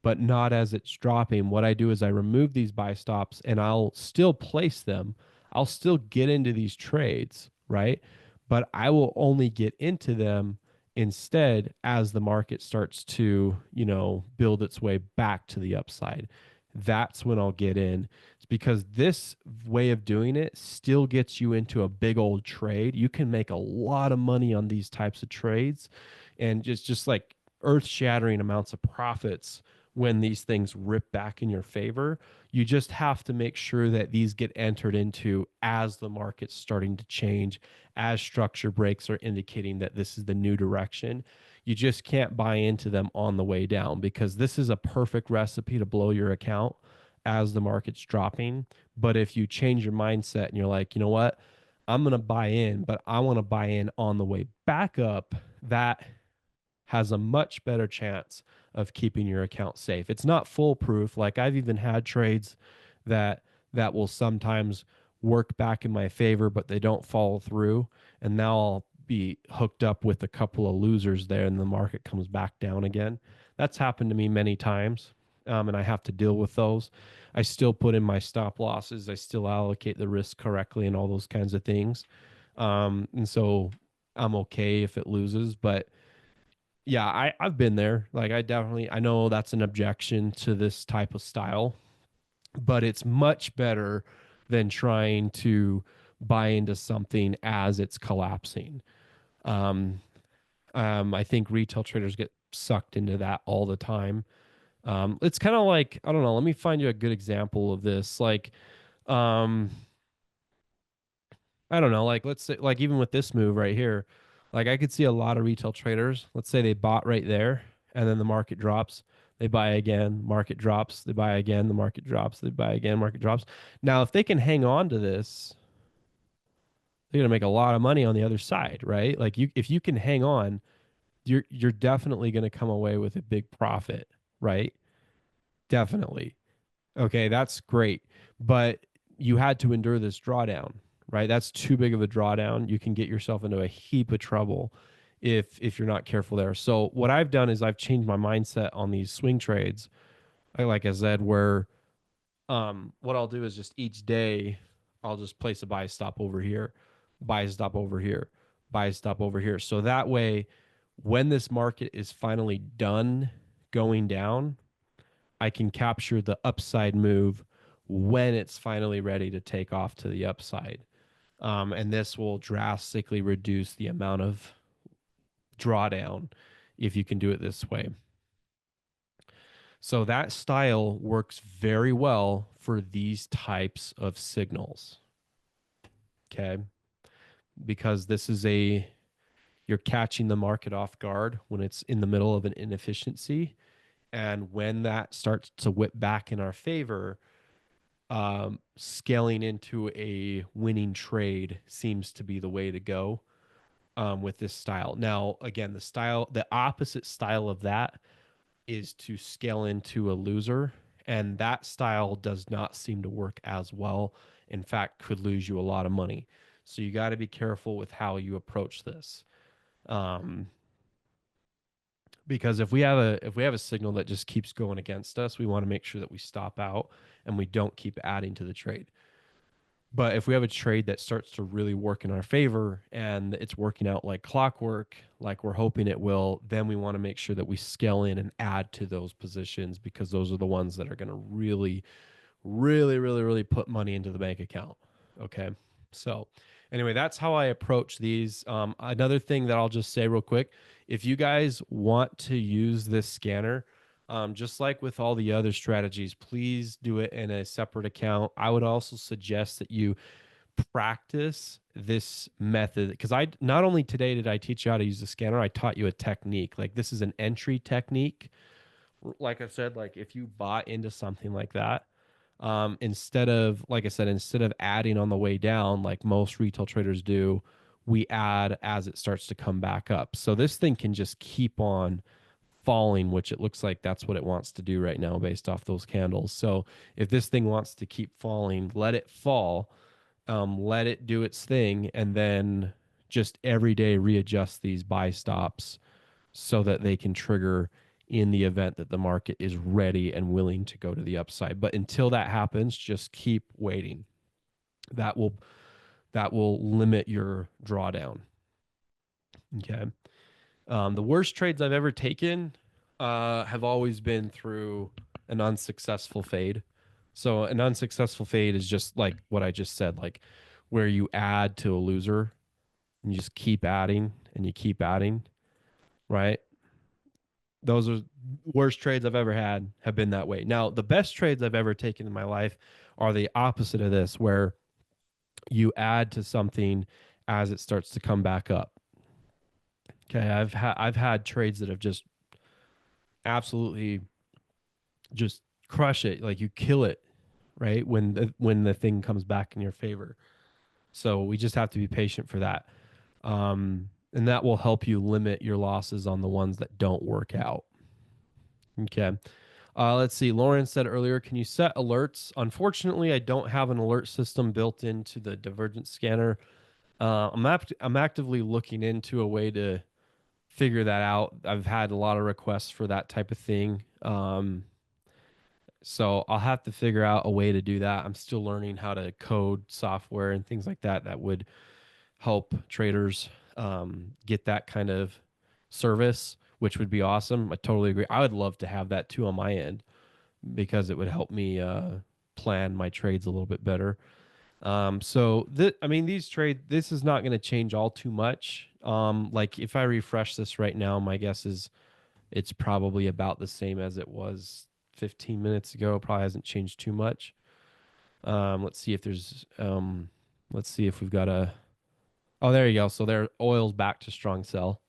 but not as it's dropping. What I do is I remove these buy stops and I'll still place them. I'll still get into these trades, right? But I will only get into them instead as the market starts to, build its way back to the upside. That's when I'll get in. It's because this way of doing it still gets you into a big old trade. You can make a lot of money on these types of trades and just like earth-shattering amounts of profits when these things rip back in your favor. You just have to make sure that these get entered into as the market's starting to change, as structure breaks are indicating that this is the new direction. You just can't buy into them on the way down because this is a perfect recipe to blow your account as the market's dropping. But if you change your mindset and you're like, you know what, I'm going to buy in, but I want to buy in on the way back up, that has a much better chance of keeping your account safe. It's not foolproof. Like I've even had trades that will sometimes work back in my favor, but they don't follow through. And now I'll be hooked up with a couple of losers there and the market comes back down again. That's happened to me many times. And I have to deal with those. I still put in my stop losses. I still allocate the risk correctly and all those kinds of things. And so I'm okay if it loses, but yeah, I've been there. Like I know that's an objection to this type of style, but it's much better than trying to buy into something as it's collapsing. Um, I think retail traders get sucked into that all the time. It's kind of like, I don't know, let me find you a good example of this. Like, um, I don't know, like let's say like even with this move right here, like I could see a lot of retail traders, let's say they bought right there and then the market drops, they buy again, market drops, they buy again, the market drops, they buy again, market drops. Now, if they can hang on to this, they're going to make a lot of money on the other side, right? Like you if you can hang on, you're definitely going to come away with a big profit, right? Definitely. Okay, that's great. But you had to endure this drawdown, right? That's too big of a drawdown. You can get yourself into a heap of trouble if you're not careful there. So what I've done is I've changed my mindset on these swing trades. Like I said, where what I'll do is just each day I'll just place a buy stop over here, buy a stop over here, buy a stop over here. So that way, when this market is finally done going down, I can capture the upside move when it's finally ready to take off to the upside. And this will drastically reduce the amount of drawdown if you can do it this way. So that style works very well for these types of signals. Okay. Because this is you're catching the market off guard when it's in the middle of an inefficiency. And when that starts to whip back in our favor, scaling into a winning trade seems to be the way to go with this style. Now, again, the opposite style of that is to scale into a loser. And that style does not seem to work as well. In fact, could lose you a lot of money. So you got to be careful with how you approach this. Um, because if we have a signal that just keeps going against us, we want to make sure that we stop out and we don't keep adding to the trade. But if we have a trade that starts to really work in our favor and it's working out like clockwork, like we're hoping it will, then we want to make sure that we scale in and add to those positions because those are the ones that are going to really, really, really, really put money into the bank account. Okay. So, anyway, that's how I approach these. Another thing that I'll just say real quick, if you guys want to use this scanner, just like with all the other strategies, please do it in a separate account. I would also suggest that you practice this method because I not only today did I teach you how to use the scanner, I taught you a technique. Like this is an entry technique. Like I said, like if you bought into something like that, instead of like I said, instead of adding on the way down like most retail traders do, we add as it starts to come back up. So this thing can just keep on falling, which it looks like that's what it wants to do right now based off those candles. So if this thing wants to keep falling, let it fall, let it do its thing, and then just every day readjust these buy stops so that they can trigger in the event that the market is ready and willing to go to the upside. But until that happens, just keep waiting. That will limit your drawdown. Okay. The worst trades I've ever taken have always been through an unsuccessful fade. So an unsuccessful fade is just like what I just said, like where you add to a loser and you just keep adding and you keep adding, right? Those are worst trades I've ever had have been that way. Now, the best trades I've ever taken in my life are the opposite of this, where you add to something as it starts to come back up. Okay, I've had trades that have just absolutely just crush it, like you kill it, right? When the thing comes back in your favor. So we just have to be patient for that. And that will help you limit your losses on the ones that don't work out. Okay. Let's see. Lauren said earlier, can you set alerts? Unfortunately, I don't have an alert system built into the Divergence scanner. I'm actively looking into a way to figure that out. I've had a lot of requests for that type of thing. So I'll have to figure out a way to do that. I'm still learning how to code software and things like that that would help traders get that kind of service, which would be awesome. I totally agree. I would love to have that too on my end because it would help me plan my trades a little bit better. I mean, this is not going to change all too much. Like if I refresh this right now, my guess is it's probably about the same as it was 15 minutes ago. Probably hasn't changed too much. Let's see if let's see if we've got oh, there you go. So there, oil's back to strong sell.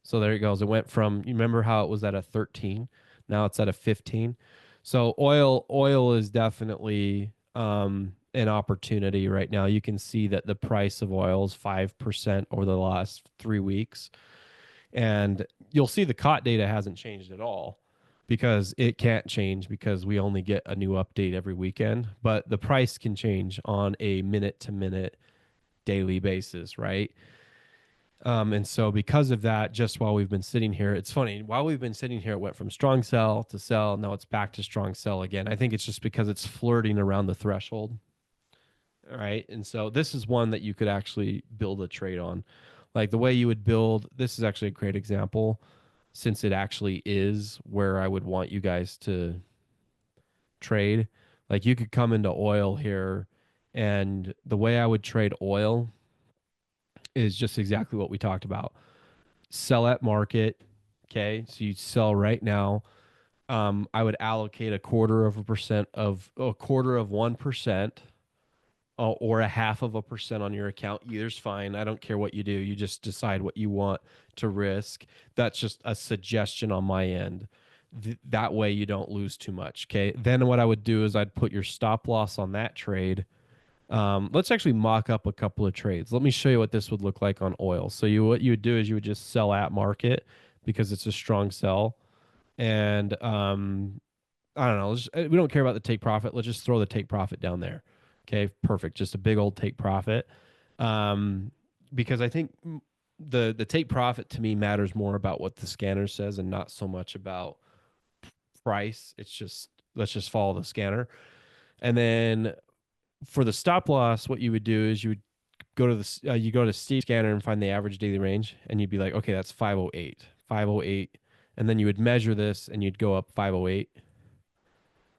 So there it goes. It went from, you remember how it was at a 13, now it's at a 15. So oil is definitely an opportunity right now. You can see that the price of oil is 5% over the last 3 weeks. And you'll see the COT data hasn't changed at all because it can't change because we only get a new update every weekend. But the price can change on a minute to minute daily basis, right? And so because of that, just while we've been sitting here, it's funny, while we've been sitting here, it went from strong sell to sell. Now it's back to strong sell again. I think it's just because it's flirting around the threshold. All right. And so this is one that you could actually build a trade on. Like the way you would build, this is actually a great example since it actually is where I would want you guys to trade. Like you could come into oil here, and the way I would trade oil is just exactly what we talked about. Sell at market. Okay. So you sell right now. I would allocate a quarter of 1% or a half of a percent on your account. Either's fine. I don't care what you do. You just decide what you want to risk. That's just a suggestion on my end. That way you don't lose too much. Okay. Then what I would do is I'd put your stop loss on that trade. Let's actually mock up a couple of trades. Let me show you what this would look like on oil. So what you would do is you would just sell at market because it's a strong sell. And I don't know. We don't care about the take profit. Let's just throw the take profit down there. Okay, perfect. Just a big old take profit. Um, because I think the take profit to me matters more about what the scanner says and not so much about price. It's just let's just follow the scanner. And then for the stop loss, what you would do is you would go to you go to Steve scanner and find the average daily range, and you'd be like, okay, that's 508, 508, and then you would measure this, and you'd go up 508,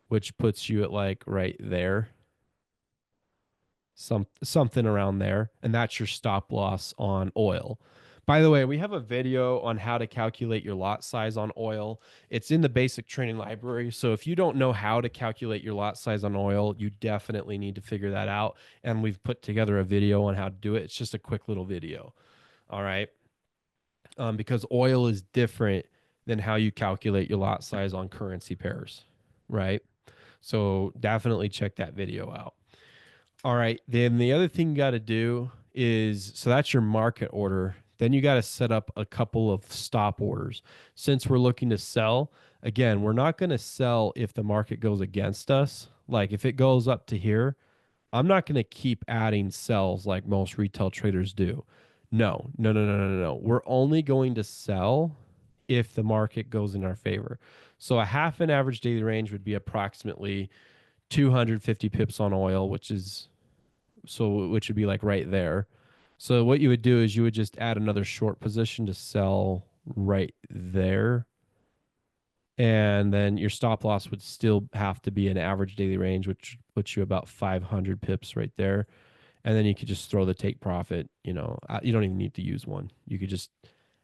which puts you at like right there, something around there, and that's your stop loss on oil. By the way, we have a video on how to calculate your lot size on oil. It's in the basic training library. So if you don't know how to calculate your lot size on oil, you definitely need to figure that out. And we've put together a video on how to do it. It's just a quick little video. All right. Because oil is different than how you calculate your lot size on currency pairs. Right. So definitely check that video out. All right. Then the other thing you got to do is so that's your market order. Then you got to set up a couple of stop orders. Since we're looking to sell, again, we're not going to sell if the market goes against us. Like if it goes up to here, I'm not going to keep adding sells like most retail traders do. No, no, no, no, no, no, no. We're only going to sell if the market goes in our favor. So a half an average daily range would be approximately 250 pips on oil, which would be like right there. So what you would do is you would just add another short position to sell right there. And then your stop loss would still have to be an average daily range, which puts you about 500 pips right there. And then you could just throw the take profit. You don't even need to use one. You could just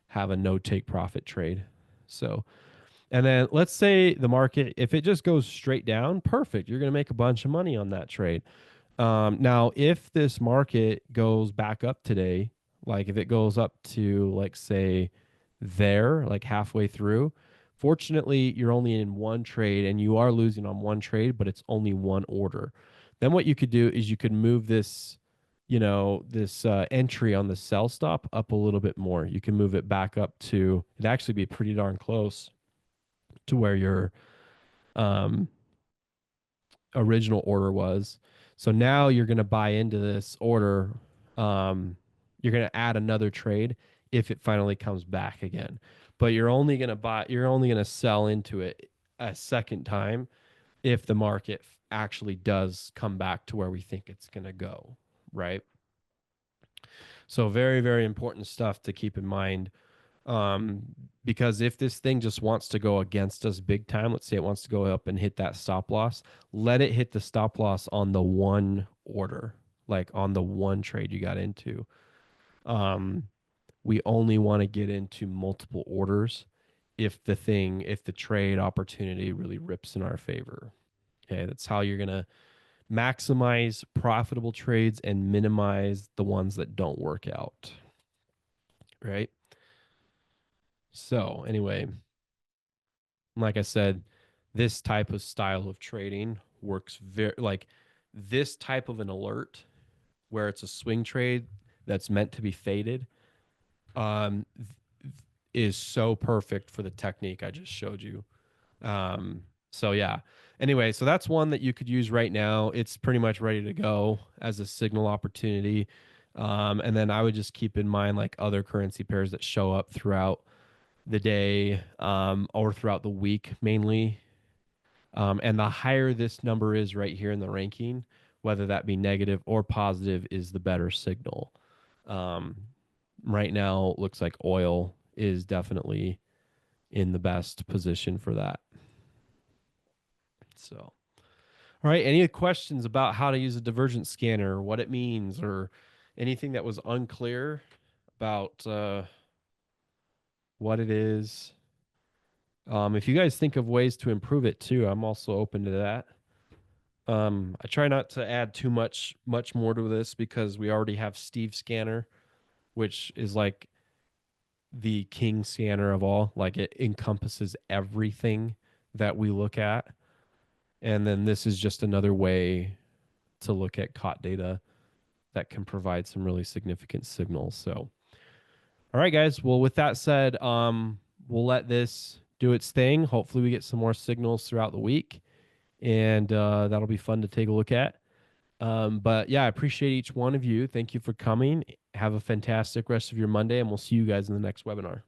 have a no take profit trade. So, and then let's say the market, if it just goes straight down, perfect. You're going to make a bunch of money on that trade. Now, if this market goes back up today, like if it goes up to, like, say, there, like halfway through, fortunately, you're only in one trade and you are losing on one trade, but it's only one order. Then what you could do is you could move this entry on the sell stop up a little bit more. You can move it back up to, it'd actually be pretty darn close to where your um, original order was. So now you're going to buy into this order. Um, you're going to add another trade if it finally comes back again. But you're only going to sell into it a second time if the market actually does come back to where we think it's going to go, right? So very, very important stuff to keep in mind. Um, because if this thing just wants to go against us big time, let's say it wants to go up and hit that stop loss, let it hit the stop loss on the one order, like on the one trade you got into. Um, we only want to get into multiple orders if the trade opportunity really rips in our favor. Okay, that's how you're going to maximize profitable trades and minimize the ones that don't work out. Right? So, anyway, like I said, this type of style of trading works very like this type of an alert where it's a swing trade that's meant to be faded um, is so perfect for the technique I just showed you. So yeah. Anyway, so that's one that you could use right now. It's pretty much ready to go as a signal opportunity. And then I would just keep in mind like other currency pairs that show up throughout the day or throughout the week mainly. And the higher this number is right here in the ranking, whether that be negative or positive, is the better signal. Um, right now, it looks like oil is definitely in the best position for that. So, all right. Any questions about how to use a divergence scanner, what it means, or anything that was unclear about what it is? If you guys think of ways to improve it too, I'm also open to that. I try not to add too much more to this because we already have Steve Scanner, which is like the king scanner of all. Like it encompasses everything that we look at. And then this is just another way to look at caught data that can provide some really significant signals. So, all right, guys. Well, with that said, we'll let this do its thing. Hopefully, we get some more signals throughout the week, and that'll be fun to take a look at. But yeah, I appreciate each one of you. Thank you for coming. Have a fantastic rest of your Monday, and we'll see you guys in the next webinar.